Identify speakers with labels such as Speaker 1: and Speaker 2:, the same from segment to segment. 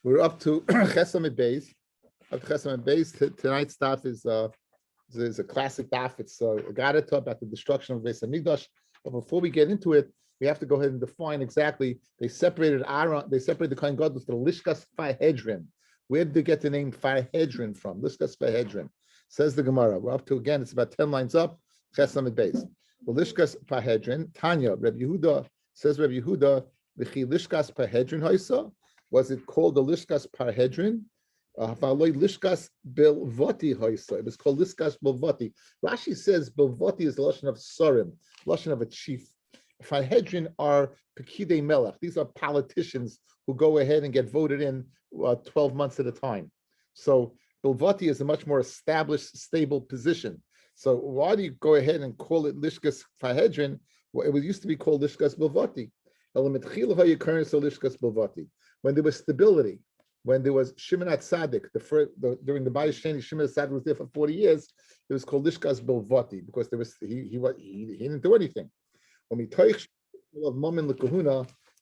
Speaker 1: We're up to Chesam Beis. Up to Chesam Beis. Tonight's daf is a classic daf. It's a Gadata about the destruction of Beis Hamikdash. But before we get into it, we have to go ahead and define exactly. They separated Aaron. They separated the Kohen Gadol with the Lishkas Fahedrin. Where did they get the name Fahedrin from? Lishkas Fahedrin. Says the Gemara. We're up to again. It's about 10 lines up. Chesam Beis. The Lishkas Fahedrin. Tanya. Rabbi Yehuda says. Rabbi Yehuda. V'chi Lishkas Fahedrin Hoisa. Was it called the Lishkas Parhedrin? Lishkas Bilvoti Hoisa. It was called Lishkas Bilvoti. Rashi says Bilvoti is the lashon of Sorim, lashon of a chief. Parhedrin are Pekidei Melech. These are politicians who go ahead and get voted in 12 months at a time. So Bilvoti is a much more established, stable position. So why do you go ahead and call it Lishkas Parhedrin? Well, it used to be called Lishkas Bilvoti. When there was stability, when there was Shimon Atzadik, during the Bayis Sheni, Shimon Atzadik was there for 40 years. It was called Lishkas Bilvoti because there was he didn't do anything.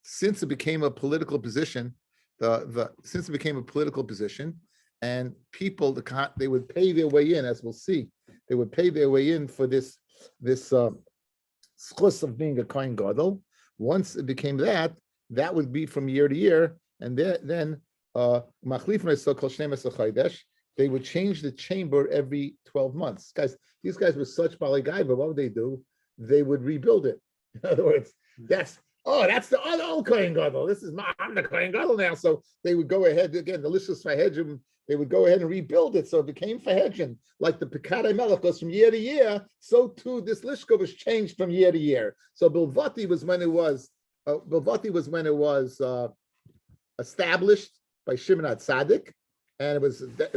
Speaker 1: Since it became a political position, and people they would pay their way in, as we'll see, they would pay their way in for this schus of being a Kohen Gadol. Once it became that would be from year to year. And then they would change the chamber every 12 months. These guys were such baligaiva. What would they do? They would rebuild it. In other words, that's the old Kohen Gadol. I'm the Kohen Gadol now. So they would go ahead again. The Lishkas Fahedrin, they would go ahead and rebuild it. So it became Fahedrin. Like the Pekadei Melech goes from year to year, so too this Lishka was changed from year to year. So Bilvoti was when it was. Established by Shimon Atzadik, and it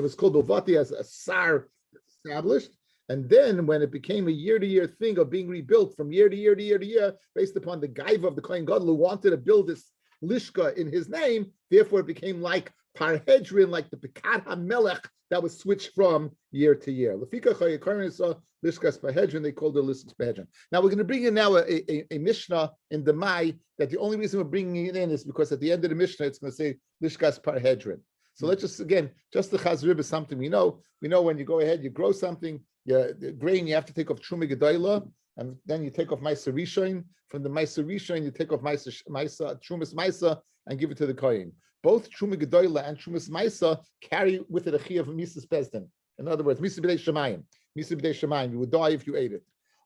Speaker 1: was called Bilvoti as a sar established. And then when it became a year-to-year thing of being rebuilt from year to year to year to year, based upon the gaiva of the Kohen Gadol who wanted to build this lishka in his name, therefore it became like Parhedrin, like the Pekad HaMelech that was switched from year to year. Lefika Chayekarin saw Lishkas Parhedrin, they called it Lishkas Parhedrin. Now we're going to bring in now a Mishnah in the Mai that the only reason we're bringing it in is because at the end of the Mishnah it's going to say Lishkas Parhedrin. So let's just the Chazrib is something we know. We know when you go ahead, you grow something, the grain, you have to take off Truma Gedoyla, and then you take off Maisa Rishon. From the Maisa Rishon, you take off Trumas Maisa and give it to the Kohen. Both Truma Gedoyla and Trumas Maisa carry with it a chiyuv of Misas Bezdin. In other words, Misas B'dei Shemayim. Misas B'dei Shemayim. You would die if you ate it.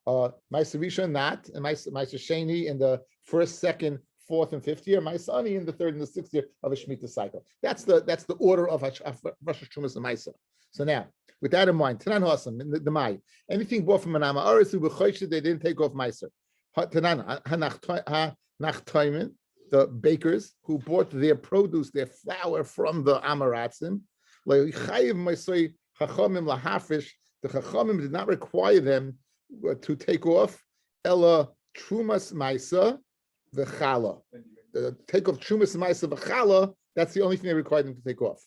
Speaker 1: Maisa Rishon not, and Maisa Sheni in the first, second, fourth, and fifth year. Maisa Ani in the third and the sixth year of a Shemitah cycle. That's the order of Rosh Trumas and Maisa. So now, with that in mind, Tanan Hasam in the Mai, anything bought from an Amaris who they didn't take off Meiser. Tanan Hanachtoimen, the bakers who bought their produce, their flour from the Amaratzim. The Chachamim did not require them to take off Ella Trumas Maisa v'Chala. Take off Trumas Maisa v'Chala. That's the only thing they required them to take off.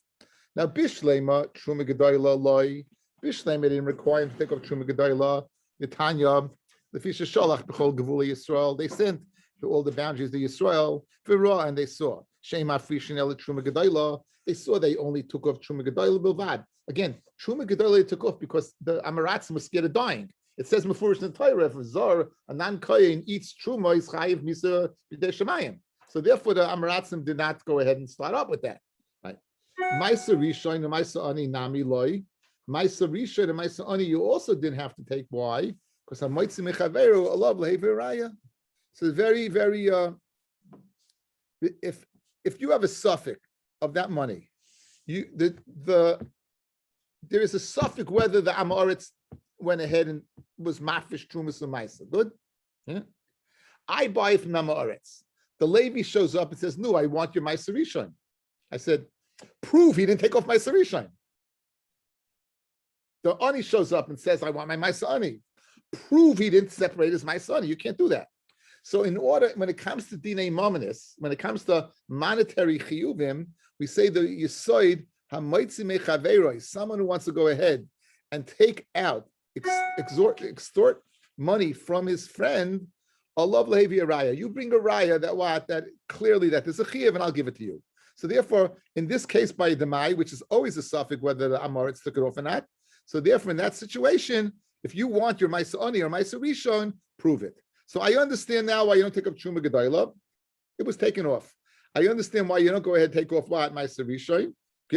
Speaker 1: Now, Bishlema, Truma Gedoyla loy. Bishlema didn't require him to take off Truma Gedoyla. Netanya, the Fisher Sholach, Bechol Gevula Yisrael. They sent to all the boundaries of Yisrael, Virah, and they saw. Shema Fishin El Truma Gedoyla. They saw they only took off Truma Gedoyla Bilvad. Again, Truma Gedoyla took off because the Amaratzim was scared of dying. It says Mefurish in the Torah, if a Zor, a non-Kohen eats Truma, is Chayiv Misa B'dei Shemayim. So therefore, the Amaratzim did not go ahead and start up with that. Maisa Rishon and Maisa Ani Nami Loi. Maisa Rishon and Maisa Ani you also didn't have to take. Why? Because Hamoitzi Mechaveru Allah Leheviraya. So it's very, very if you have a suffix of that money, there is a suffix whether the Amoritz went ahead and was Mafish Trumas and Maisa. Good? Yeah. I buy it from Amoritz. The Levi shows up and says, no, I want your Maisa Rishon. I said, prove he didn't take off my Sarishain. The Ani shows up and says, I want my Maisa Ani. Prove he didn't separate his Maisa Ani. You can't do that. So in order, when it comes to Dinei Mominus, when it comes to monetary chiyuvim, we say the Yisoid, Hamaitzi Mechaveroi, someone who wants to go ahead and take out, extort money from his friend, Allah Lehevi a raya. You bring a raya that clearly that there's a chiyuv and I'll give it to you. So therefore, in this case, by Demai, which is always a suffix whether the Amoritz took it off or not. So therefore, in that situation, if you want your Maisa Oni or Maisa Rishon, prove it. So I understand now why you don't take up Truma Gedayla. It was taken off. I understand why you don't go ahead and take off what Maisa Rishon.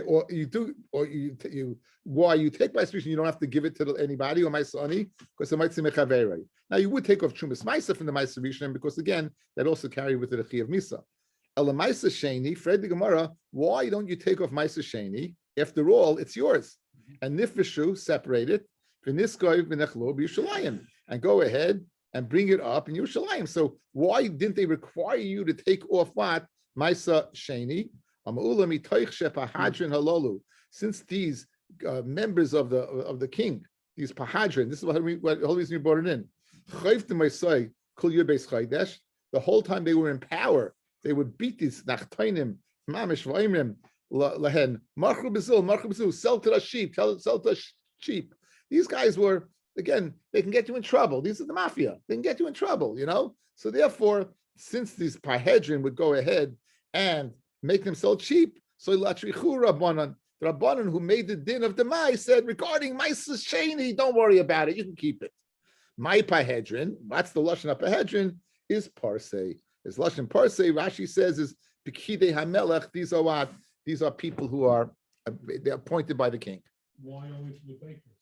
Speaker 1: Or you do, or you why you take Maisa Rishon, you don't have to give it to anybody or Maisa Oni, because it might seem Mechaverei. Now you would take off Trumas Maisa from the Maisa Rishon, because again, that also carried with it a Chi of Misa. Elamaisa Sheni, Fred the Gemara, why don't you take off Maisa Sheni? After all, it's yours. And Nifishu, separate it, V'niskoy v'nechlo b'Yushalayim, and go ahead and bring it up in Yerushalayim. So why didn't they require you to take off what? Maisa Sheni. Since these members of the king, these Pahadrin, this is what the whole reason you brought it in. The whole time they were in power, they would beat these Nachtainim, Mamish Vaimrim, Lahen, Marchu B'zul, sell to the sheep, sell to the sheep. These guys were, again, they can get you in trouble. These are the mafia. They can get you in trouble, So therefore, since these Pahadrin would go ahead and make them sell cheap, so Latrichu Rabbanan, the Rabbanan who made the din of the Mai said, regarding Maisa Sheni, don't worry about it, you can keep it. My Pahedrin, that's the Lashon Pahedrin, is Parsei. Is Lashon Parsei, Rashi says, is B'kidei HaMelech, these are what? These are people who are, they're appointed by the king.
Speaker 2: Why only to the bakers?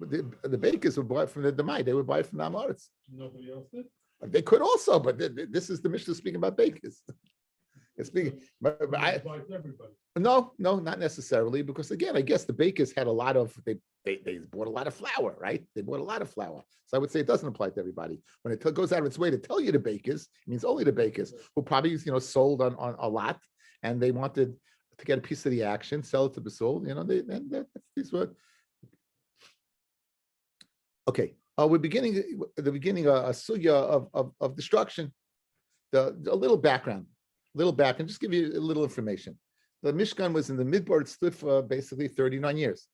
Speaker 1: But the bakers would buy it from the Demai, they would buy it from the Amoritz.
Speaker 2: Nobody else did?
Speaker 1: They could also, but this is the Mishnah speaking about bakers. It's speaking, but no, not necessarily, because again, I guess the bakers had a lot of, they bought a lot of flour, right? They bought a lot of flour. So I would say it doesn't apply to everybody. When it goes out of its way to tell you the bakers, it means only the bakers who probably, sold on a lot, and they wanted to get a piece of the action, sell it to be sold, these were. Okay, we're beginning a sugya of destruction. A little background, just give you a little information. The Mishkan was in the Midbar. It stood for basically 39 years,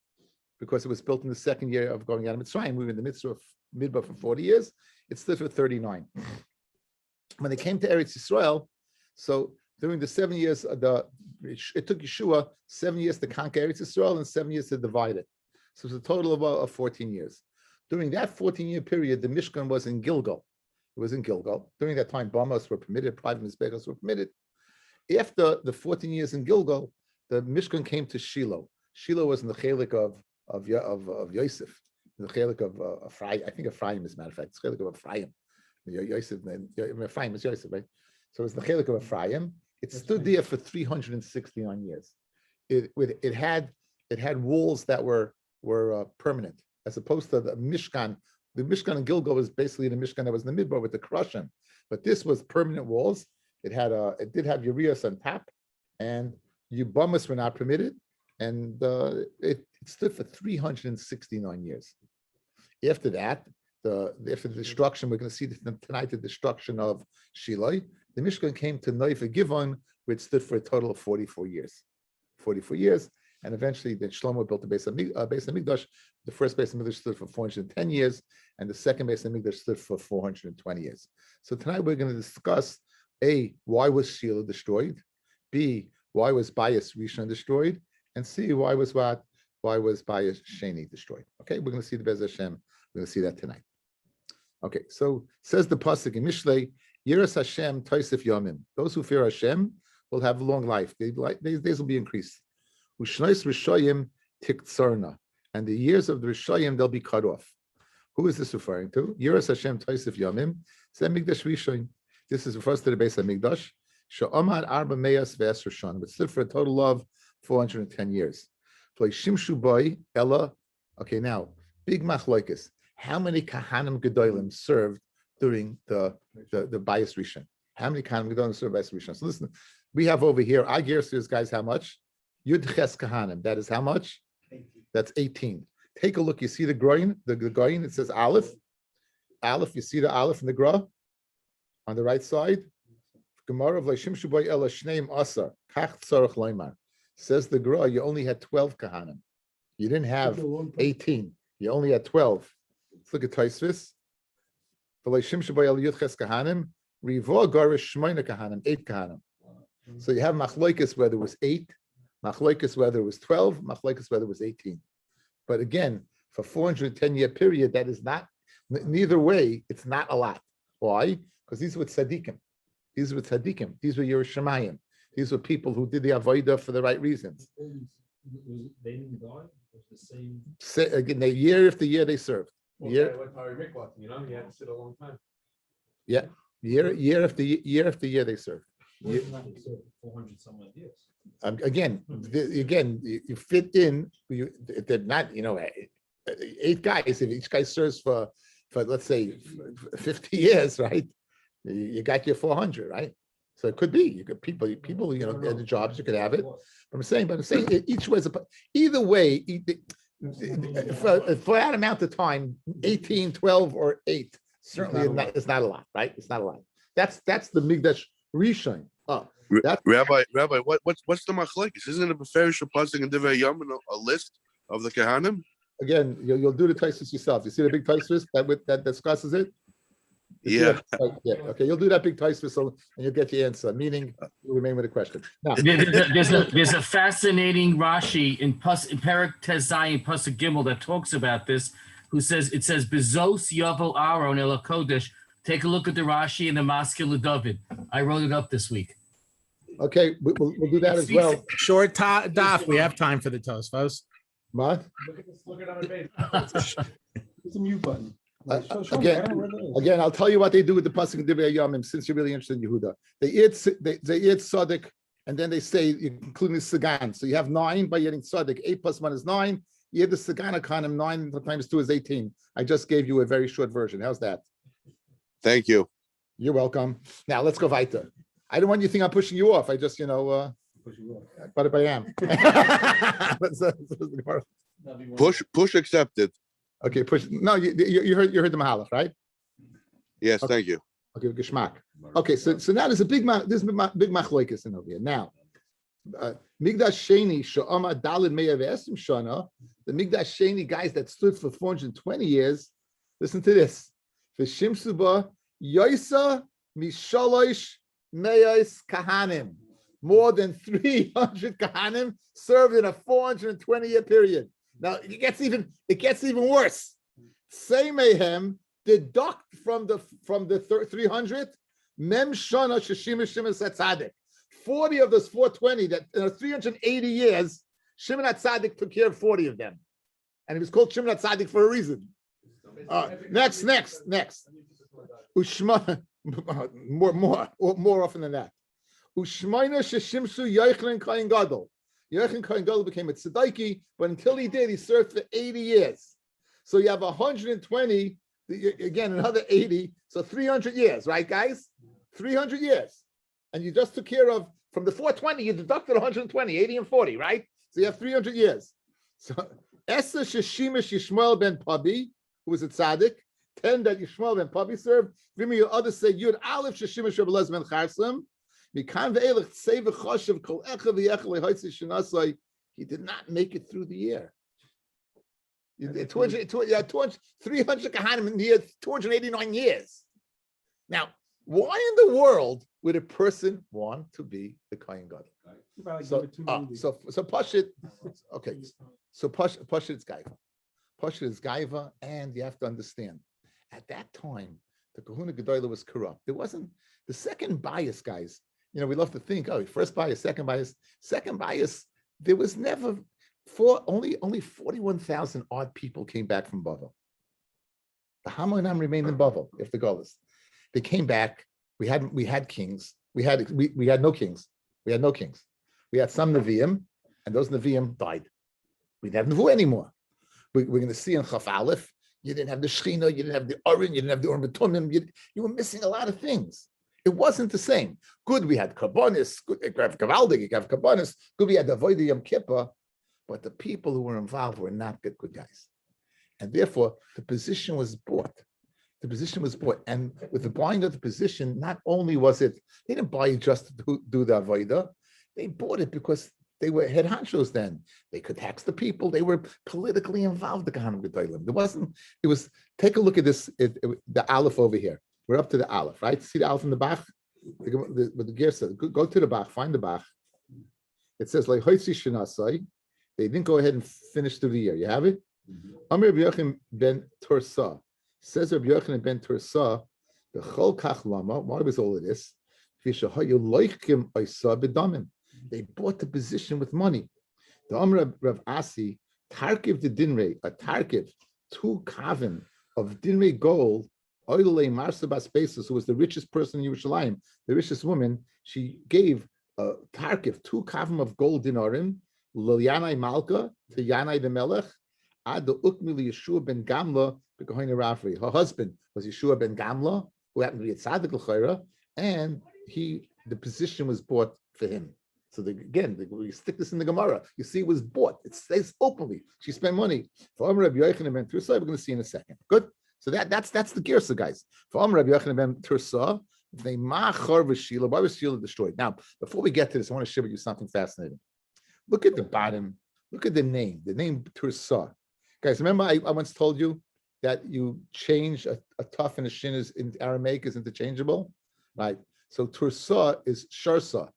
Speaker 1: because it was built in the second year of going out of Mitzrayim. We were in the midst of Midbar for 40 years. It stood for 39. When they came to Eretz Yisrael, so during the 7 years, it took Yeshua 7 years to conquer Eretz Yisrael and 7 years to divide it. So it was a total of 14 years. During that 14-year period, the Mishkan was in Gilgal. It was in Gilgal. During that time, Bamas were permitted, private mizbechos were permitted. After the 14 years in Gilgal, the Mishkan came to Shiloh. Shiloh was in the chelik of Yosef, in the chelik of Ephraim. I think Ephraim, as a matter of fact, it's chelik of Ephraim. Yosef, Ephraim is Yosef, right? So it was the chelik of Ephraim. It stood there for 369 years. It had walls that were permanent, as opposed to the Mishkan. The Mishkan in Gilgal was basically the Mishkan that was in the Midbar with the Krushim, but this was permanent walls. It did have Urias on top, and Yubamas were not permitted, and it stood for 369 years. After that, after the destruction, we're going to see tonight the destruction of Shiloh. The Mishkan came to Noifa Givon, which stood for a total of 44 years. 44 years, and eventually then Shlomo built the Beis Hamikdash. The first Beis Hamikdash stood for 410 years, and the second Beis Hamikdash stood for 420 years. So tonight we're going to discuss A, why was Shiloh destroyed? B, why was Bayis Rishon destroyed? And C, why was Bayis Sheni destroyed? Okay, we're going to see the Bez Hashem. We're going to see that tonight. Okay, so says the pasuk in Mishlei, Yiras Hashem Toisef Yomim. Those who fear Hashem will have a long life. These days will be increased. Ushnois Rishayim Tiktzarna. And the years of the Rishayim, they'll be cut off. Who is this referring to? Yiras Hashem Toisef Yomim. Mikdash Rishon. This is refers to the Beis Hamikdash. Sha'amad Arba Meyas Ve'es Rishon, which stood for a total of 410 years. Shimshu Boy Ella. Okay, now big machlokes. How many Kahanim Gedolim served during the Bayis Rishon? How many Kahanim Gedolim served Bayis Rishon? So listen, we have over here, Agir says, guys, how much? Yud Ches Kahanim. That is how much? 18. That's 18. Take a look. You see the groin, the groin, it says Aleph. Aleph, you see the Aleph in the Gra? On the right side? Gemara of Leishim Shuboy Ela Shneim Asar. Kach Tzorach Loimar. Says the Gra, you only had 12 Kahanim. You didn't have 18. You only had 12. Let's look at Taisvis. For Leishim Shuboy Ela Yud Ches Kahanim. Rivo Garish Shmoina Kahanim. 8 Kahanim. So you have machloikis whether it was 8, machloikis whether it was 12, machloikis whether it was 18. But again, for 410-year period, that is not, neither way, it's not a lot. Why? Because these were tzaddikim. These were tzaddikim. These were Yerushalayim. These were people who did the avodah for the right reasons.
Speaker 2: They didn't die? It was the same.
Speaker 1: Again, year after year they served.
Speaker 2: Well,
Speaker 1: Year,
Speaker 2: what Harry Rick was, you know, he had to sit a long time.
Speaker 1: yeah, year after year they served.
Speaker 2: Year, 400 some odd years.
Speaker 1: Again, you fit in. They're not, 8 guys. If each guy serves for let's say 50 years, right? You got your 400, right? So it could be you could people, the jobs you could have it. But I'm saying each was either way. For that amount of time, 18, 12, or 8 certainly it's not a lot, right? It's not a lot. That's the Migdash Rishon. Oh,
Speaker 3: Rabbi, what's the machlekes? Isn't it a fair pasuk in Daf Yomi a list of the Kehanim?
Speaker 1: Again, you'll do the Taisus yourself. You see the big Taisus that discusses it?
Speaker 3: Yeah.
Speaker 1: Yeah. Okay, you'll do that big Taisus and you'll get your answer. Meaning, you'll remain with the question. Now,
Speaker 4: there's a fascinating Rashi in Perek Tezai and Pasuk Gimel that talks about this. It says Bezos Yavel Aaron El Kodesh. Take a look at the Rashi and the Maskil David. I wrote it up this week.
Speaker 1: okay, we'll do that as well.
Speaker 5: Short daf. We have time for the Tosfos.
Speaker 1: What?
Speaker 2: Look at on the page. It's a mute button.
Speaker 1: Again, I'll tell you what they do with the pasuk in Divrei Yomim. Since you're really interested in Yehuda, they eat tzaddik, and then they say including the sagan. So you have 9 by eating tzaddik. 8 plus 1 is 9. You add the sagan akanim. 9 times 2 is 18. I just gave you a very short version. How's that?
Speaker 3: Thank you.
Speaker 1: You're welcome. Now let's go weiter. I don't want you to think I'm pushing you off. I just but if I am.
Speaker 3: Push accepted.
Speaker 1: Okay, push. No, you heard the mahalach, right?
Speaker 3: Yes,
Speaker 1: Okay.
Speaker 3: thank you.
Speaker 1: Okay, geschmack. Okay, so now there's a big machloikas in over here. Now, Migdash Sheni Sha'ama Dalid Me'av Esim Shana, the Migdash Sheni guys that stood for 420 years. Listen to this. V'shimsuba Yoisa Mishalosh Me'as Kahanim. More than 300 Kahanim served in a 420-year period. Now it gets even worse. Say mayhem, deduct from the 300 mem shana sheshima shimon satzadik. 40 of those 420 that in 380 years, Shimon HaTzadik took care of 40 of them, and he was called Shimon HaTzadik for a reason. Next. Ushma more often than that. Ushmaina sheshimsu Yochanan Kohen Gadol. Yochanan Kohen Gadol became a tzedaki, but until he did, he served for 80 years. So you have 120, again, another 80, so 300 years, right, guys? 300 years. And you just took care of, from the 420, you deducted 120, 80 and 40, right? So you have 300 years. So, Esa Sheshimish Yishmael ben Pabi, who was a tzaddik, 10 that Yishmael ben Pabi served. Vimi, your others say, Yud Aleph Sheshimish Rebbe Lez ben Charsam. He did not make it through the year. 300 kahanim in the year, 289 years. Now, why in the world would a person want to be the Kohen Gadol? So Pashit, okay. So Pashit is Gaiva. Pashit is Gaiva, and you have to understand, at that time, the Kahuna Gedolah was corrupt. There wasn't the second bias, guys. We love to think, first bias, second bias. Second bias, there was never only 41,000 odd people came back from Bavel. The Hamonam remained in Bavel, if the goal is. They came back. We had kings. We had no kings. We had no kings. We had some Nevi'im, and those Nevi'im died. We didn't have Nevu anymore. We're going to see in Chaf Aleph, you didn't have the Shechina, you didn't have the Orin, you didn't have the Urim B'Tumim, you were missing a lot of things. It wasn't the same. Good, we had Kabbonis, good, we have Kavaldik, we have Kabbonis, good, we had the Avodah Yom Kippur, but the people who were involved were not good guys. And therefore, the position was bought. The position was bought. And with the buying of the position, not only was it, they didn't buy it just to do the Avodah, they bought it because they were head honchos then. They could tax the people. They were politically involved, the Kohanim Gedolim. Take a look at this, the Aleph over here. We're up to the Aleph, right? See the Aleph in the back? What the gear said, go to the Bach, find the Bach. It says like Hoitzi Shinasai. They didn't go ahead and finish through the year. You have it? Amir Rabbi Yochanan ben Tursa. Says Rabbi Yochanan ben Tursa, the Chol Kach Lama, why was all of this? They bought the position with money. The Amr Rav Asi, Tarkiv the Dinre, a Tarkiv, 2 kavim of Dinre gold, Oilei Marsabas Basis, who was the richest person in Yerushalayim, the richest woman, she gave a Tarkiv, 2 kavim of gold dinarim, Lilyanai Malka, to Yanai the Melech, Ad the Ukmili Yeshua ben Gamla, Rafri. Her husband was Yeshua ben Gamla, who happened to be a tzaddik l'chayra, and the position was bought for him. So we stick this in the Gemara. You see, it was bought. It says openly. She spent money. For Amr Rabbi Yochanan ben Tursa, we're going to see in a second. Good. So that's the girsa, guys. For Amr Rabbi Yochanan ben Tursa, they machar v'shila. Why was Sheila destroyed? Now, before we get to this, I want to share with you something fascinating. Look at the bottom. Look at the name. The name Tursa. Guys, remember I once told you that you change a tuf and a shin is in Aramaic is interchangeable, right? So Tursa is sharsa.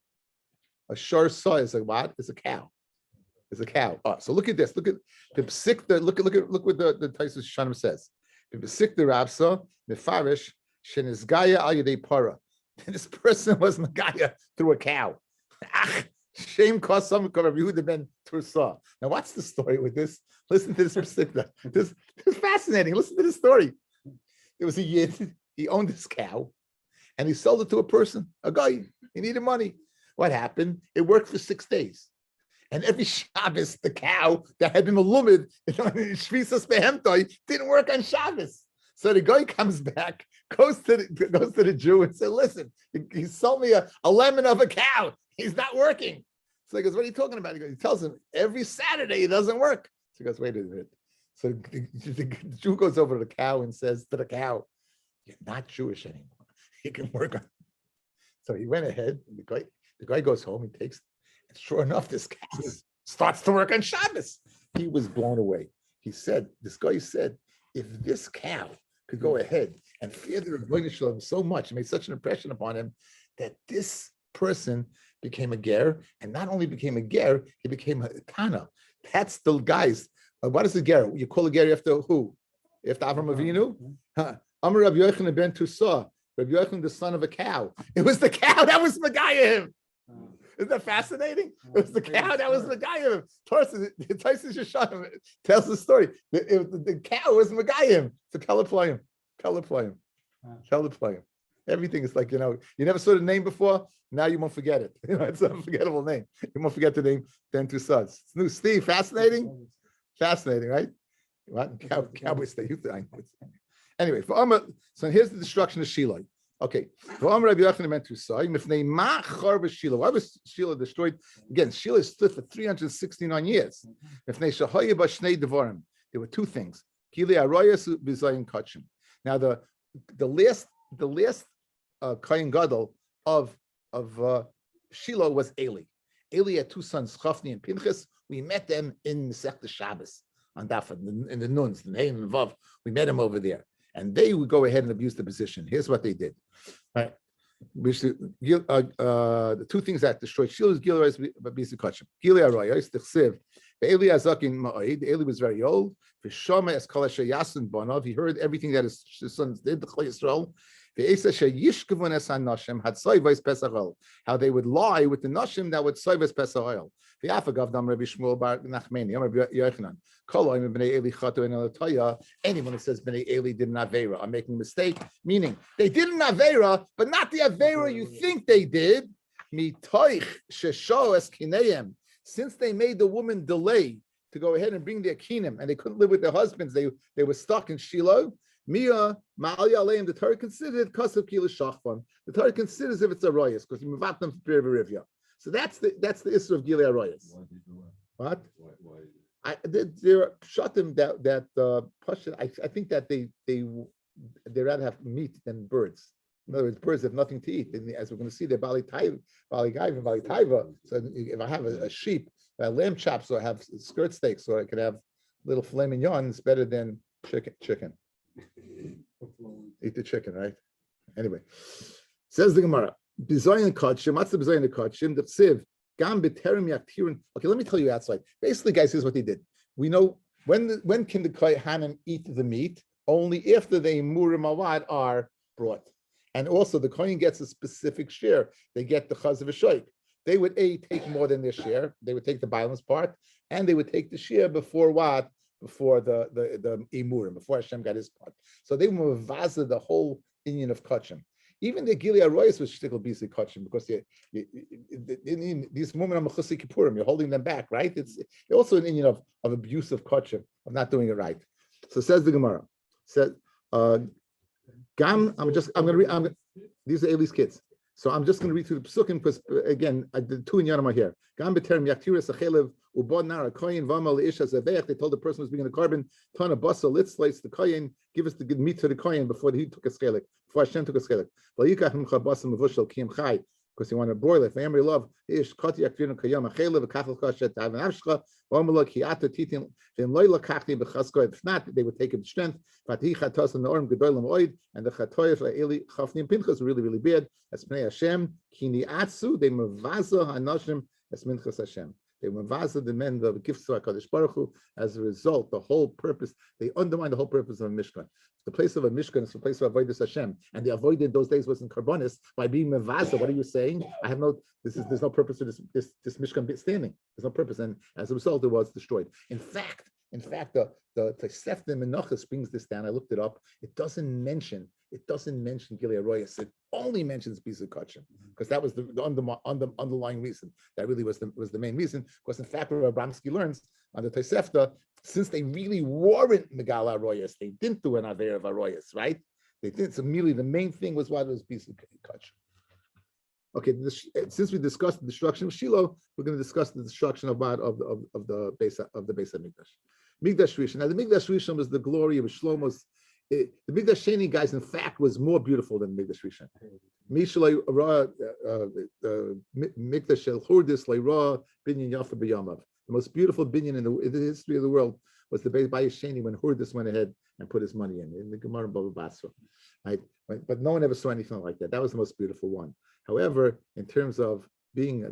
Speaker 1: A sharsa is a what? Is a cow. Is a cow. Oh, so look at this. Look at the psikta. Look what the Taisus Shanim says. The psikta Rabsa mefarish shenizgaya al yedei para. This person was Nagaya through a cow. Shame caused some Rabbi Yehuda ben Tursa. Now, what's the story with this? Listen to this psikta. This is fascinating. Listen to this story. There was a yid. He owned this cow, and he sold it to a person, a guy. He needed money. What happened? It worked for 6 days. And every Shabbos, the cow that had been malumid in Shvisas Behemtoi didn't work on Shabbos. So the guy comes back, goes to the Jew and says, listen, he sold me a lemon of a cow. He's not working. So he goes, what are you talking about? He tells him, every Saturday it doesn't work. So he goes, wait a minute. So the Jew goes over to the cow and says to the cow, you're not Jewish anymore. You can work on it. So he went ahead, and the guy goes home, he takes, and sure enough, this cow starts to work on Shabbos. He was blown away. This guy said, if this cow could go ahead and fear the Rebbeinu Shalom so much, it made such an impression upon him that this person became a ger, and not only became a ger, he became a kana. That's the guys. What is a ger? You call a ger after who? After Avram Avinu? Amar Rabbi Yochanan ben Tursa. Rabbi Yochanan, the son of a cow. It was the cow that was Megayim. Isn't that fascinating? It was the cow that was Megayim. Taisus Yeshanim tells the story. The cow was Megayim. So Kalaplayim. Everything is like, you never saw the name before. Now you won't forget it. It's an unforgettable name. You won't forget the name then to sons. It's new. Steve, fascinating? Fascinating, right? What? Cowboy state. Anyway, so here's the destruction of Shiloh. Okay. Why was Shiloh destroyed? Again, Shiloh stood for 369 years. There were 2 things. Now, the last Kohen Gadol of Shiloh was Eli. Eli had 2 sons, Chafni and Pinchas. We met them in Masechta Shabbos on Daf, in the Nuns, the Nein and Vav. We met them over there. And they would go ahead and abuse the position. Here's what they did. Right. The 2 things that destroyed Shiloh is Gilui Kachim. Gilui Arayos, the Chsiv. Eli Azakin Ma'id. Eli was very old. V'shama es kol asher yasin banav. He heard everything that his sons did. The Chol Yisrael. Ve'esa sheyishkavun es hanashim had soivos pesach oil. How they would lie with the nashim that would soivos pesach oil. Ve'afagav dam Rabbi Shmuel bar Nachmeni. Rabbi Yochanan. Anyone who says Bnei Eli did an Aveira are making a mistake, meaning they did an Aveira, but not the Aveira you think they did. Since they made the woman delay to go ahead and bring their kinim, and they couldn't live with their husbands, they were stuck in Shiloh. Mia Ma'ali Aleim, the Torah considered Kasav Kila Shachvan. The Torah considers if it's a royas, because you move out them for Rivya. So that's the issue of Gilei Royas. What? There are shatim that Pasha. I think that they rather have meat than birds. In other words, birds have nothing to eat. And as we're going to see, they're Bali Gaiva and Bali Taiva. So if I have a sheep, lamb chops, or I have skirt steaks, or I could have little filet mignon, it's better than chicken. Eat the chicken, right? Anyway, says the Gemara. Bizayin Kachim, what's the Bizayin Kachim? The Ksiv, Gam B'Terem Yaktirun. Okay, let me tell you outside. Basically, guys, here's what they did. We know when can the Kohanim eat the meat? Only after the Murim Awad are brought. And also the Kohen gets a specific share. They get the Chaz of a Shoik. They would take more than their share. They would take the violence part, and they would take the share before what? Before the Imurim, before Hashem got his part. So they were vaza the whole Indian of Kachim. Even the Gilead Royas was shtickle bisi Kachim because these women are Mechusik Kippurim. You're holding them back, right? It's also an Indian of abuse of Kachim, of not doing it right. So says the Gemara. Says Gam. These are Eli's kids. So I'm just going to read through the psukim because again, the two in Yanam are here. Gam b'terem yaktiras achelev ubod nara koyin v'amal leisha zaveach. They told the person who's being a carbon ton of basa. Let's slice the koyin. Give us the good meat to the koyin before he took a skelik. Before Hashem took a skelik. V'yikach himcha basa mevushal kiyam chai. Because he wanted to broil it. Family love. Ish kati yaktirnu kayam achelev v'kachal kashet taven avshcha. V'amalak hiata titin v'im loy lakachti b'chaskoy. If not, they would take it with strength. V'ati chatos and the orm gedolim oid and the chatoyef la'eli chafni and pinchas really really bad. As Pnei Hashem, Kini Atsu, they mavaza Hanashim as Minchas Hashem. They mavaza the men, the gifts to HaKadosh Baruch Hu. As a result, the whole purpose, they undermine the whole purpose of a Mishkan. The place of a Mishkan is the place of avoidance Hashem. And the avoided those days wasn't Karbonis. By being mavaza, what are you saying? There's no purpose to this Mishkan standing. There's no purpose. And as a result, it was destroyed. In fact, the Tosefta Menachos brings this down. I looked it up. It doesn't mention Gilead Royas. It only mentions Bizu Kachim because that was the underlying reason. That really was the main reason. Because in fact, what Abramsky learns on the Tosefta, since they really weren't Megala Royas, they didn't do an Aver of Royas, right? They didn't. So merely the main thing was what was Bizu Kachim. Okay, since we discussed the destruction of Shiloh, we're going to discuss the destruction of the Beis Hamikdash. Mikdash Rishon. Now, the Mikdash Rishon was the glory of Shlomo's. The Mikdash Sheni, guys, in fact, was more beautiful than Mikdash Rishon. Mikdash Shel Hurdis Leira Binyan Yafa B'Yamav. The most beautiful binyan in the history of the world was the Beis Sheni when Hurdis went ahead and put his money in the Gemara Bava Basra. Right? But no one ever saw anything like that. That was the most beautiful one. However, in terms of being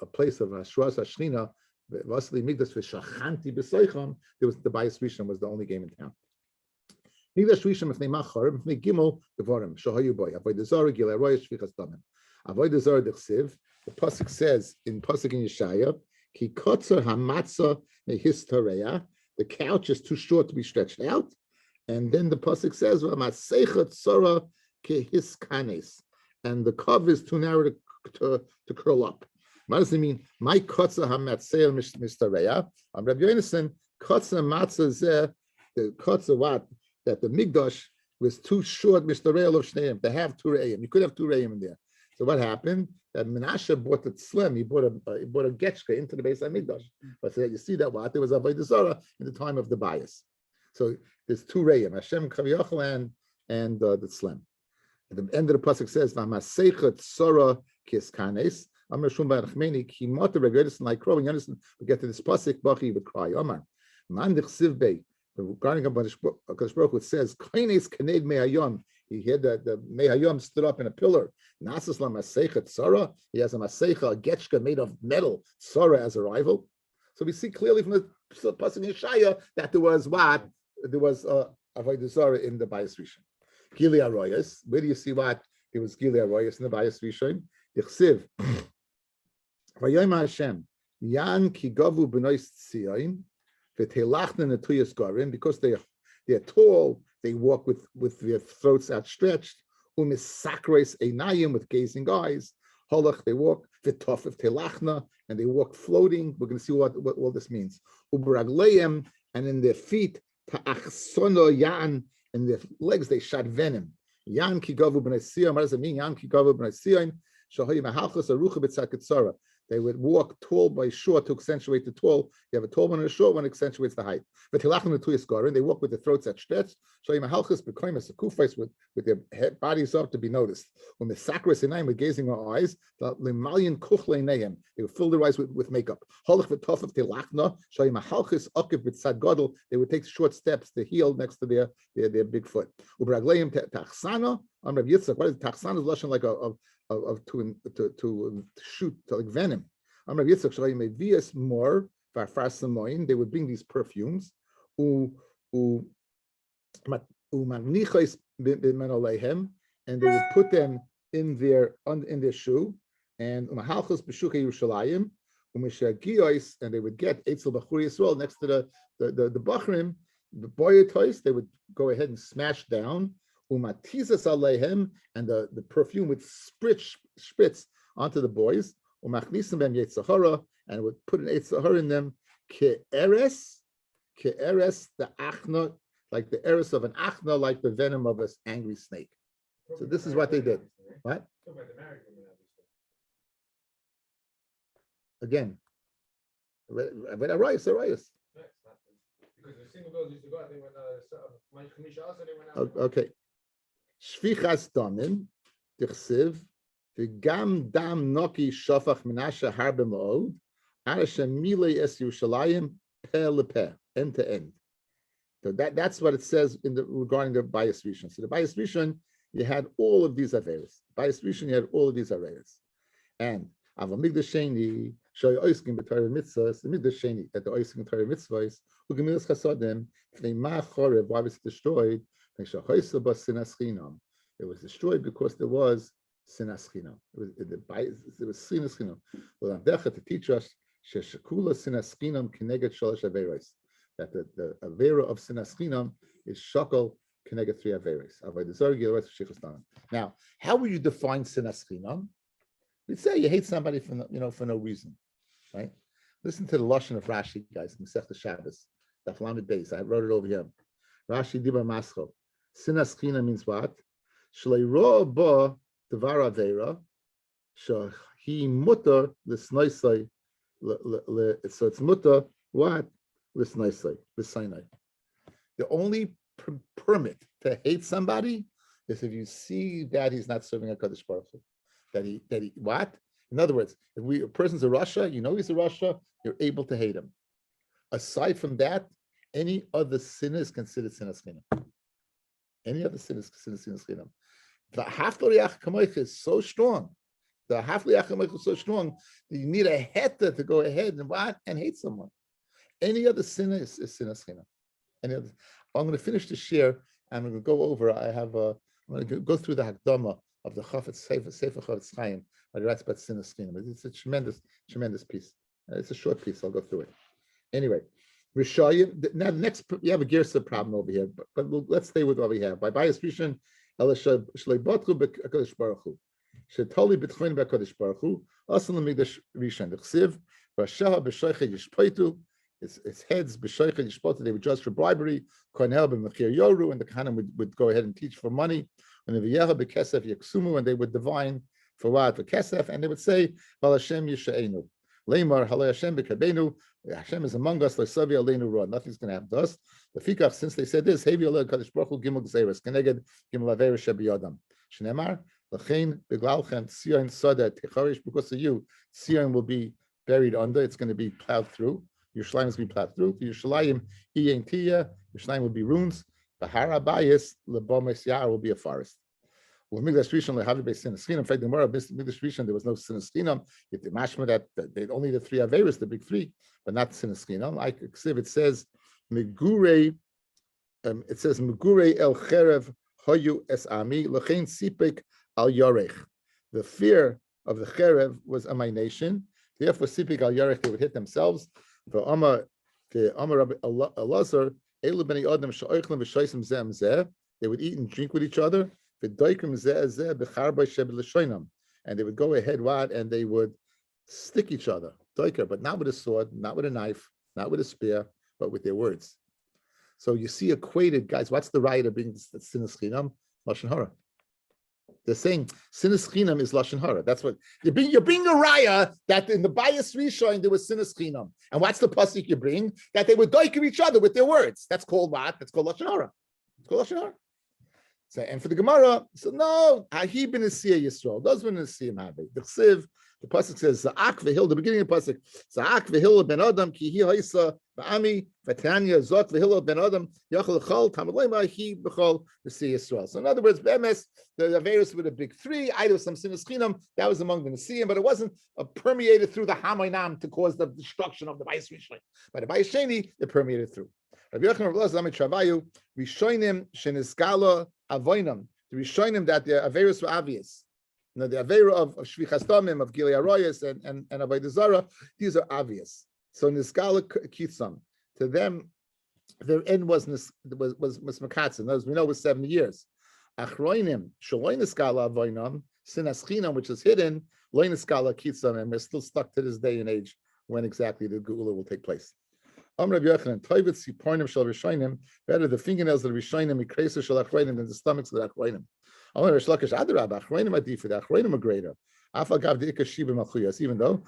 Speaker 1: a place of Ashras Hashrina, Vasili Mikdash v'Shachanti b'Soicham, there was the Bayis Rishon was the only game in town. Mikdash Rishon mifnei Machar, mifnei Gimel Devarim Shahayu Boy Avodah Zarah Gilei Roya Shvichas Damim Avodah Zarah Dechsiv. The pasuk says in pasuk in Yeshaya, Ki Kotzer Hamatzah Mehistareya. The couch is too short to be stretched out, and then the pasuk says V'Maseicha Tzora Kehiskanes, and the is too narrow to curl up. What does it mean? My kotza hamatzeil mistareya. Rabbi Yonason, kotza matzah zeh, the kotza what? That the migdash was too short mistareil of shneim. They have two re'im. You could have two re'im in there. So what happened? That Menashe bought it slim. He bought a getchka into the Beis Hamikdash. But so you see that what? There was Avodah Zarah in the time of the bias. So there's two re'im, Hashem Kaviyachal and the slim. At the end of the pasuk says, "V'Maseicha Tzora Kiskanes." Amar Shumba Rachmeni Ki Mata Regedes and Laikro. And you understand, we get to this pasuk, Bachi would cry. Amar Man Dechsiv Bei. Regarding Hakadosh Baruch Hu, it says, "Kaines Kaned Me'ayom." He had the Me'ayom stood up in a pillar. Nasas La Maseicha Tzara. He has a Maseicha, a getchka made of metal, Tzara as a rival. So we see clearly from the pasuk in Yeshaya that there was what? There was Avodah Zarah in the Bayis Rishon. Gilead Royas. Where do you see what? There was Gilead Royas in the Bayis Rishon. Dichsiv. Vayom Hashem. Yan ki gavu b'nois tzion v'telachna netuyas garim, because they're tall, they walk with their throats outstretched. Umisakres einayim, with gazing eyes. Holach, they walk v'tofif telachna, and they walk floating. We're going to see what all this means. Ubragleim, and in their feet ta'achsono yan. In their legs, they shot venom. Yan ki gavu b'nei Sion. What does it mean? Yan ki gavu b'nei Sion. Shahoy mahalchus arucha b'tzaketzara. They would walk tall by short to accentuate the tall. You have a tall one and a short one, accentuates the height. But they walk with the throats at stretch. Shahoy mahalchus became a sakufais with their bodies up to be noticed. When the sakras inayim were gazing our eyes, the lemalian kuchle neim, they would fill their eyes with makeup. Holach v'tof telachna. Shahoy mahalchus akiv b'tzad gadol. They would take short steps to heel next to their big foot. Ubragleim tachsana. Rav Yitzchak, what is tachsana? Is lashon like to shoot to like venom. Amar Yitzchak Shalayim Vias more Farsamoin. They would bring these perfumes. Umanichos b'menoleihem, and they would put them in their shoe. And umahalchos b'shuka Yerushalayim, umishagiyos, and they would get eitzel bachuri Yisrael next to the bachrim, the boyatois. They would go ahead and smash down. Umatizas aleihem, and the perfume would spritz onto the boys. Umachnisem bem yetzahara, and would put an yetzahara in them. Ke'eres, the achna, like the eres of an achna, like the venom of an angry snake. So this is what they did. What? Again, but Arias.
Speaker 2: Because the single girls used to go out there when
Speaker 1: Okay. Shvichas damim, dichsiv, v'gam dam noki shofach menashe harbe mo'od, arashem milei es Yerushalayim peh lepeh, end to end. So that's what it says regarding the bias rishon. So the bias rishon, you had all of these averes. Bias rishon, you had all of these averes. And avamigdash sheni, shoy oiskim b'torah mitzvahs, the migdash sheni, that the oiskim b'torah mitzvahs, ugemilas chasodim, v'neimah chorev, why was it destroyed? It was destroyed because there was sinas chinam. It was sinas chinam. Well, to teach us sheshakula sinas chinam kineged shalosh averos, that the avera of sinas chinam is shakal kineged 3 averos. Now, how would you define sinas chinam? We'd say you hate somebody for no reason, right? Listen to the lashon of Rashi, guys. Masechta Shabbos, Daf Lamed Beis. I wrote it over here. Rashi Dibar Mascho. Sinas China means what? Shleiro ba devar avera, he mutter l'snoisai. So it's mutter what? L'snoisai, l'sainai. The only permit to hate somebody is if you see that he's not serving a Kadosh Baruch Hu. That he what? In other words, if a person's a Russia, you know he's a Russia, you're able to hate him. Aside from that, any other sin is considered sinas chinam. Any other sin is considered sinas chinam. The haftoriach kamoich is so strong. The haftoriach kamoich is so strong that you need a heta to go ahead and what and hate someone. Any other sin is sinas chinam. I'm going to finish the share. I'm going to go over. I'm going to go through the hakdama of the Chafetz Sefer Chafetz Chaim. He writes about sinas chinam. It's a tremendous piece. It's a short piece. I'll go through it. Anyway. Rishayim. Now, the next, you have a Gersa problem over here, but let's stay with what we have. By bias rishon, Shlebotchu b'Kadosh Baruch Hu, Shetoli b'Tchoin b'Kadosh Baruch Hu, Asan l'Migdash Rishon. The Chsiv, Rashaha b'Shoichet Yishpoitu, its heads b'Shoichet Yishpoitu. They would judge for bribery. Kohenel b'Mechir Yoru, and the Kohanim would go ahead and teach for money. And the V'yeha b'Kesef Yaksumu, and they would divine for what? For Kesef, and they would say, Val Hashem Yishaenu. Leimar Halei Hashem b'Kabenu. Hashem is among us. Nothing's going to happen to us. The fikach, since they said this, Hevi Oleh Kadosh Baruch Hu Gimel Gzeiros Keneged Gimel Averis Shebiyodam. Shneimar Lachein Beglalchem Tzion Soda Techarish. Because of you, Tzion will be buried under. It's going to be plowed through. Yerushalayim is going to be plowed through. Yerushalayim Iyen Tiya. Yerushalayim will be ruins. Bahara Bayis Lebomes Yar will be a forest. With Migdash Rishon lehavi beisinas chinam. In fact, the Gemara Migdash Rishon there was no sinas chinam. If the mashma that they only the 3 averis, the big 3, but not sinas chinam. Like it says Megure. It says Megure el cherev hoyu es ami lechein sipek al yorech. The fear of the cherev was on my nation. Therefore, sipek al yorech, they would hit themselves. For Amar Rabbi Elazar elu bnei adam she'oichlem v'shoisim zeh zeh. They would eat and drink with each other. And they would go ahead, and they would stick each other, but not with a sword, not with a knife, not with a spear, but with their words. So you see equated, guys, what's the right of being sinas chinam? Lashon hara. They're saying sinas chinam is lashon hara. That's what you bring. You bring a raya that in the bias rishon there was sinas chinam. And what's the pasuk you bring? That they would doiker each other with their words. That's called what? That's called lashon hara. It's called lashon hara. So, and for the Gemara, so no, Ahib ben Asiyah Yisrael. Those were Asiyah Mabe. The Chsiv The pasuk says Za'ak v'hil. The beginning of the pasuk Za'ak v'hil ben Adam ki hi ha'isa ba'ami v'tanya Zak v'hil ben Adam yachal chol tamalema hi b'chol v'si Yisrael. So in other words, be'emes the Averis with a big three. I do some sinas chinam that was among the Nesiim, but it wasn't permeated through the Hamayinam to cause the destruction of the Bayis Rishon. By the Bayis Sheni, it permeated through. Rabbi Yochanan Rav Elazar Amit Shavayu Rishonim Sheniskala Avoinam. The Rishonim that the Averis were obvious. Now the Avera of Shvichas Damim, of Gilei Arayos and Avodah Zarah, these are obvious. So Niskala Kitsam, to them, their end was Makatzin. In other words, we know it was 70 years. Achroinim Shaloi Niskala Avoinam Sinas Chinam, which is hidden, Loi Niskala Kitsam, and we're still stuck to this day and age when exactly the Geula will take place. Rabbi Yochanan, Toivet Sipornim Shal Rishonim, better the fingernails of the Rishonim, Mikreser Shal Achroinim than the stomachs of the Achroinim. Rish Lakish Adarab, Achroinim are different, the Achroinim are greater. Afagav the Ikashiba Malchuyas, even though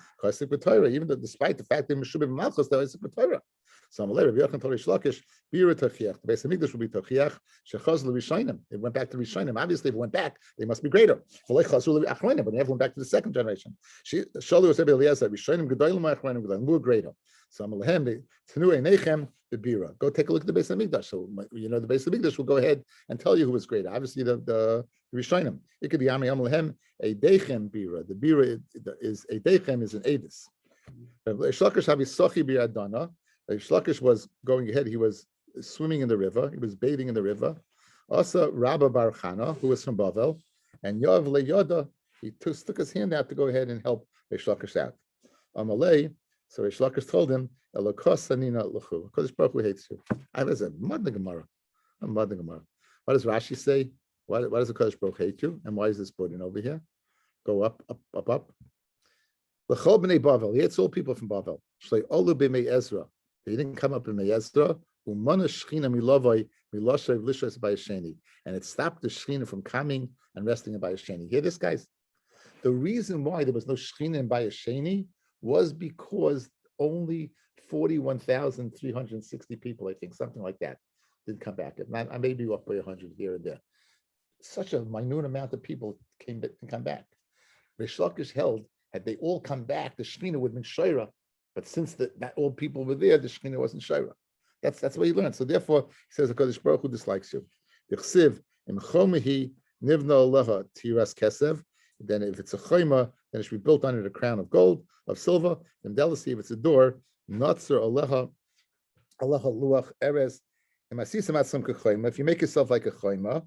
Speaker 1: despite the fact that Meshubim Malchus, there is a Torah. So Rabbi Yochanan told Rish Lakish, Bira Tachiach, the Beis Hamikdash will be Tachiach, Shechaz L'Rishonim. It went back to Rishonim. Obviously, if it went back, they must be greater. But they never went back to the second generation. Shalu was Rabbi Eliezer, Rishonim Gedolim Achroinim Gedolim, more greater. So Amalehem, Tanui Nechem, the Bira. Go take a look at the Beis Hamikdash. So you know the Beis Hamikdash will go ahead and tell you who was greater. Obviously, the Rishonim. It could be Ami Amalehem, a Dechem Bira. The Bira is a Dechem is an Adis. Shlakish Havisochi Biradana. Shlakish was going ahead. He was swimming in the river. He was bathing in the river. Also, Rabbi Barchana, who was from Bavel, and Yav LeYoda, he took his hand out to go ahead and help Shlakish out. Amalei. So Rish Lakish told him, "Elokos anina luchu." Kodesh Baruch Hu hates you. I was a mad Gemara. I'm mad Gemara. What does Rashi say? Why does the Kodesh Baruch hate you? And why is this put in over here? Go up. L'chol b'nei Bavel. He hates all people from Bavel. Shlei olu b'mei Ezra. He didn't come up in Mei Ezra. Umana shchina milavoi miloshev lishos b'yasheni. And it stopped the shchina from coming and resting in b'yasheni. Hear this, guys? The reason why there was no shchina in b'yasheni was because only 41,360 people, I think, something like that, did come back. I may be up by 100 here and there. Such a minute amount of people come back. Rish Lakish held, had they all come back, the Shekhinah would have been Shaira. But since not all people were there, the Shekhinah wasn't Shaira. That's what he learned. So therefore, he says, HaKadosh Baruch Hu dislikes you. Ychsiv, im chomehi nivna aleha tiras kesev. Then if it's a chayma, then it should be built under the crown of gold, of silver, and delicacy if it's a door, Natzer Aleha Luach Eres. If you make yourself like a chayma,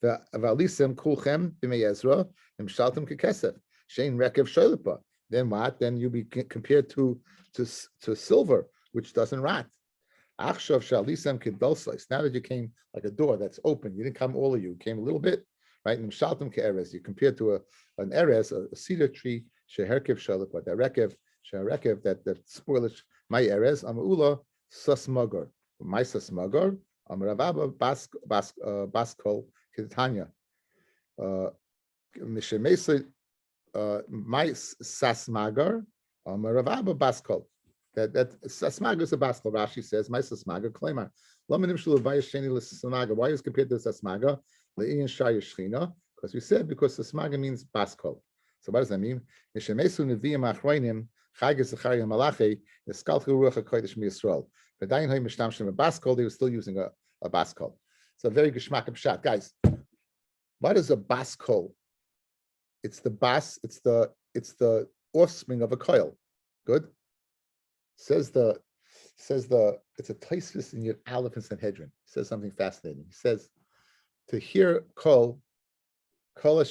Speaker 1: the Avalisem Kulchem B'mei Ezra, and Shaltem Kekesef, Shein Rekev Sholipa. Then what? Then you be compared to silver, which doesn't rot. Achshav Shalisem Kedolsois. Now that you came like a door that's open, you didn't come all of you, came a little bit, right? And Shaltem Ke'eres, you compared to an eres, a cedar tree, Sheherkev Sholipa, that Rekev, that spoilage, my eres, Amula Sasmagar, my Sasmagar, Amravaba Baskol Kitanya, Mishemesa, my Sasmagar, Amravaba Baskol. That Sasmagar is a Baskol. Rashi says, my Sasmagar, Klema. Lamanim Shulu Bayasheni Sasmagar. Why is compared to Sasmagar? Le'in Shaya Shchina. Because we said, because Sasmagar means Baskol. So what does that mean? Mishemesu Nevi'im Achroinim. They were still using a baskol. So very geschmack of shot, guys. What is a baskol? It's the it's the offspring of a coil. Good. Says it's a Tosfos in your Aleph and Sanhedrin. Says something fascinating. He says to hear kol right?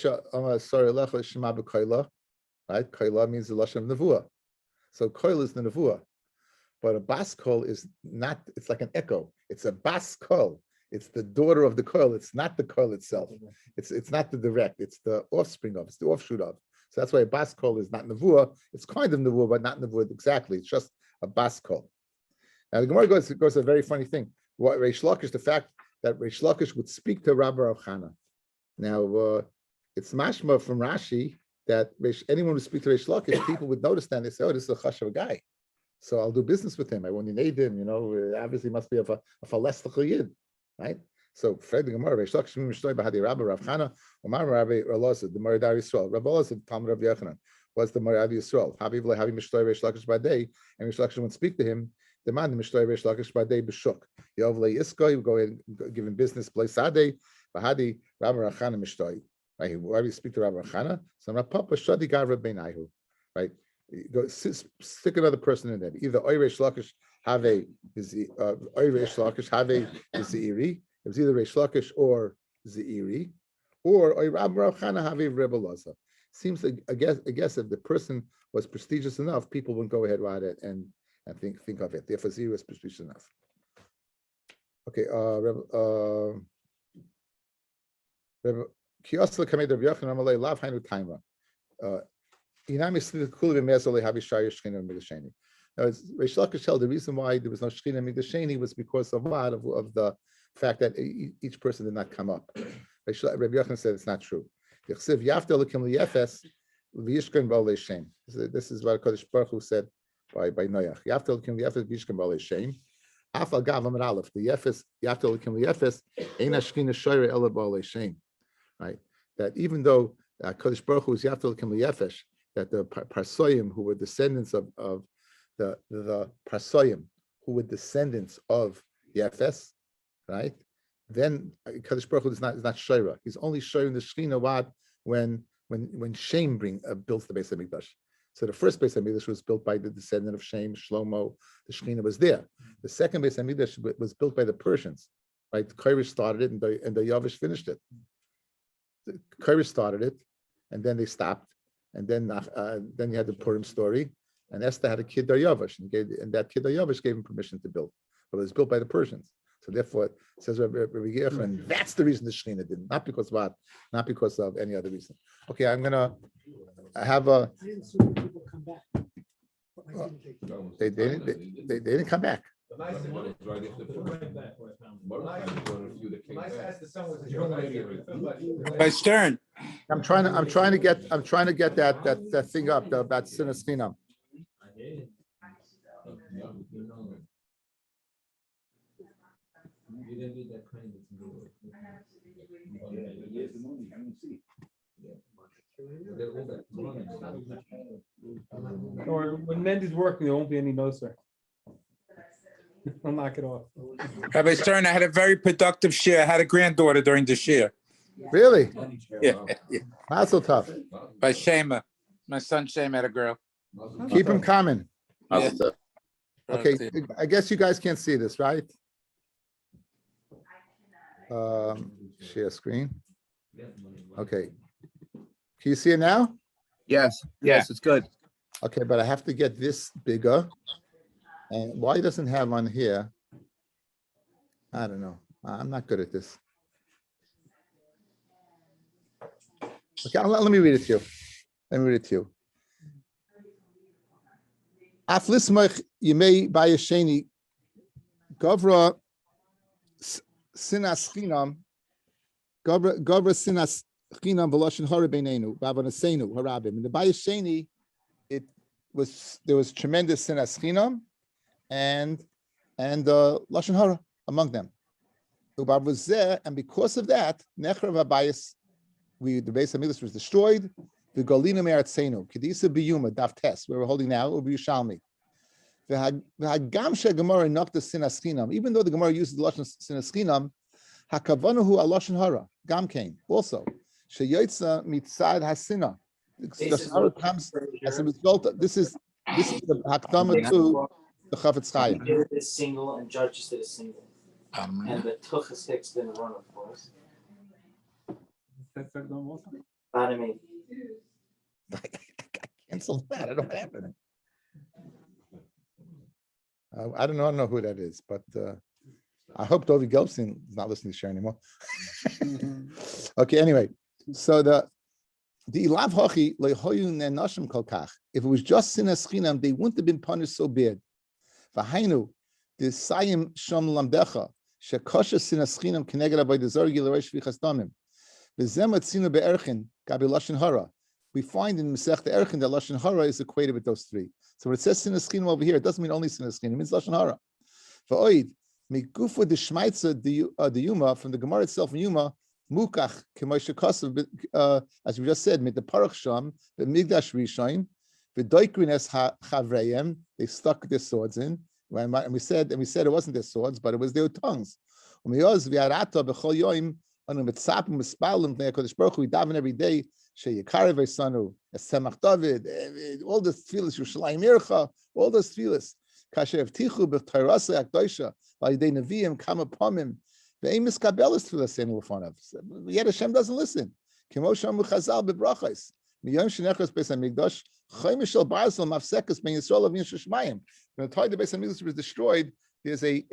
Speaker 1: Koila means the lashon of nevuah. So koil is the nevuah, but a bas kol is not. It's like an echo. It's a bas kol. It's the daughter of the koil. It's not the koil itself. It's not the direct. It's the offspring of. It's the offshoot of. So that's why a bas kol is not nevuah. It's kind of nevuah, but not nevuah exactly. It's just a bas kol. Now the Gemara goes to a very funny thing. What Reish Lakish, the fact that Reish Lakish would speak to Rabbi Rav Chana. Now it's mashma from Rashi that anyone who speaks to Reish Lakish, people would notice that and they say, "Oh, this is a chashav guy, so I'll do business with him. I won't need him. Obviously, must be of a falestical yid, right?" So, Fred the Gemara, Reish Lakish mishnoi b'hadi Rabbi Rav Chana, Omar Rabbi Elazar, the Moradar Yisrael, Rabbi Elazar, Talmud Rav Yochanan, was the Morav Yisrael. Haviv lehavi mishloi Reish Lakish badei, and Reish Lakish would speak to him. Demand the mishloi Reish Lakish badei b'shuk. Yov le'isko, he would go in, give him business. Play sadei, bahadi Rabbi Rachana mishloi. Right? Why do you speak to Rabbi Rachana? So Papa shadi gavra beinaihu. Right? Go stick another person in there. Either Oy Reish Lakish have a is Oy Reish Lakish have a is Zeiri. It was either Reish Lakish or Zeiri, or Oy Rabbi Rachana have a Rebbe Laza. Seems like I guess if the person was prestigious enough, people would go ahead write it and think of it. Therefore, Zeiri was prestigious enough. Okay, Kiosla Kamed Rabbi Yochanan Amalei Lav Hainu Taima. Reish Lakish held the reason why there was no Shechina Migdasheni was because of what of the fact that each person did not come up. Rabbi Yochanan said it's not true. This is what Kodesh Baruch Hu said by Noach. Right? That even though Kodesh Baruch Hu is Yaftel Kim Liyefesh, that the Parsoyim who were descendants of the Parsoyim who were descendants of Yefes, right? Then Kadosh Baruch Hu is not Shoira. He's only showing the Shechina what when Shem built the Beis Hamikdash. So the first Beis Hamikdash was built by the descendant of Shem, Shlomo. The Shechina was there. The second Beis Hamikdash was built by the Persians, right? The Koresh started it and the Yavish finished it. The Koresh started it, and then they stopped. And then you had the Purim story, and Esther had a kid Daryavish, and that kid Daryavish gave him permission to build, but it was built by the Persians. So therefore, it says Rabbi Yochanan, that's the reason the Shechina didn't, not because of any other reason. Okay, I have a. They didn't come back.
Speaker 6: By Stern.
Speaker 1: I'm trying to get that thing up about Sinas Chinam.
Speaker 2: Or when Mendy's working, there won't be any notes there. I'll knock it off.
Speaker 6: Rabbi Stern, I had a very productive share. I had a granddaughter during the share.
Speaker 1: Really?
Speaker 6: Yeah.
Speaker 1: Not so tough.
Speaker 6: By Shema. My son Shema had a girl.
Speaker 1: Keep him coming.
Speaker 6: Yeah.
Speaker 1: Okay, I guess you guys can't see this, right? Share screen. Okay. Can you see it now?
Speaker 7: Yes, yes, it's good.
Speaker 1: Okay, but I have to get this bigger. And why it doesn't have on here? I don't know. I'm not good at this. Okay, let me read it to you. Let me read it to you. Aflismach yimei bayasheni gavra sinas chinam gavra sinas chinam v'loshen hara beinenu v'avanasenu harabim. In the bayasheni, there was tremendous sinas chinam and loshen hara among them. And because of that, nechrav habayis, the Beis Hamikdash was destroyed. The Golina Me'artzenu, Kedisa Biyuma, Daf Tes, where we're holding now, Ubi Yishalmi. V'hagam she'Gemara nokta sinas chinam, even though the Gemara uses the lashon sinas chinam, hakavanahu aloshen hara, gam came also. She'yotza mitzad hasina. The hara comes as a result. This is the hakdama to the Chafetz Chaim.
Speaker 8: Did a single and judges did a single, and the Tuchas Hicks didn't run, of course. Bottom 8.
Speaker 1: I canceled that. I don't know what happened. I don't know who that is, but I hope Dovi Gelbstein is not listening to share anymore. Okay, anyway, so the Ilav Hochi lehoyu nenashim kolkach. If it was just sinas chinam, they wouldn't have been punished so bad. V'hainu the sayim sham lamdecha shekosha sinas chinam keneged avodah zarah gilareish v'chas damim. V'zem atzinu be'erchin gabi lashon hara. We find in Masechta Erchin that lashon hara is equated with those three. So when it says sinas chinam over here, it doesn't mean only sinas chinam; it means lashon hara. V'oid migufa de shmaitza the Yuma from the Gemara itself in Yuma Mukach k'moshe kosav, as we just said, mit the parach sham, the migdash rishon, the doikrinas chavreim, they stuck their swords in. And we said it wasn't their swords, but it was their tongues. Umiyos v'arata b'chol yoim anu mitzapim mispalim b'nei Hakadosh Baruch Hu, we daven every day sheyikarev esanu esemach David, all the tefillas Yerushalayim Ircha, all those tefillas kasher evtichu b'Torasa Akdosha v'yidei neviim kama pomim ve'im miskabelas tefillas enu ufonav. Yet Hashem doesn't listen. Kimo shamu Chazal b'brachos miyom shenechos beis hamikdash chayim shel barzal mafsekas ben Yisrael avin sheshmayim. When the time the beis hamikdash was destroyed, there's a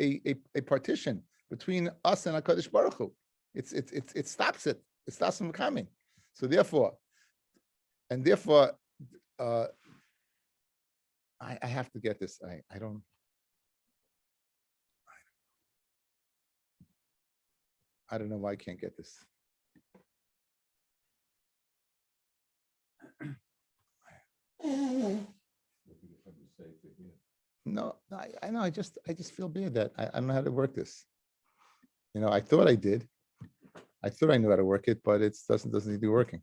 Speaker 1: partition between us and HaKadosh Baruch Hu. It stops it. It stops from coming. So therefore, I have to get this. I don't know why I can't get this. No, I know. I just feel bad that I don't know how to work this. I thought I did. I thought I knew how to work it, but it doesn't need to be working.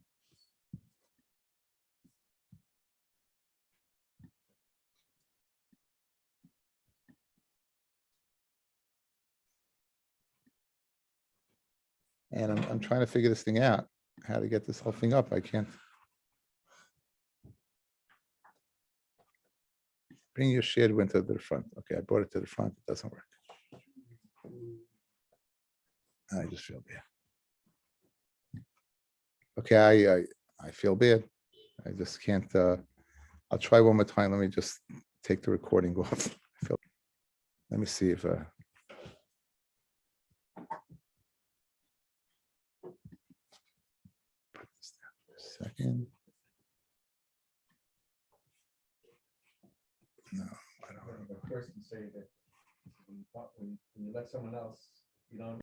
Speaker 1: And I'm trying to figure this thing out, how to get this whole thing up. I can't. Bring your shared window to the front. Okay, I brought it to the front. It doesn't work. I just feel bad. Okay, I feel bad. I just can't. I'll try one more time. Let me just take the recording off. Let me see if. Put this down for a second. No, I don't.
Speaker 2: The person say that when you let someone else, you don't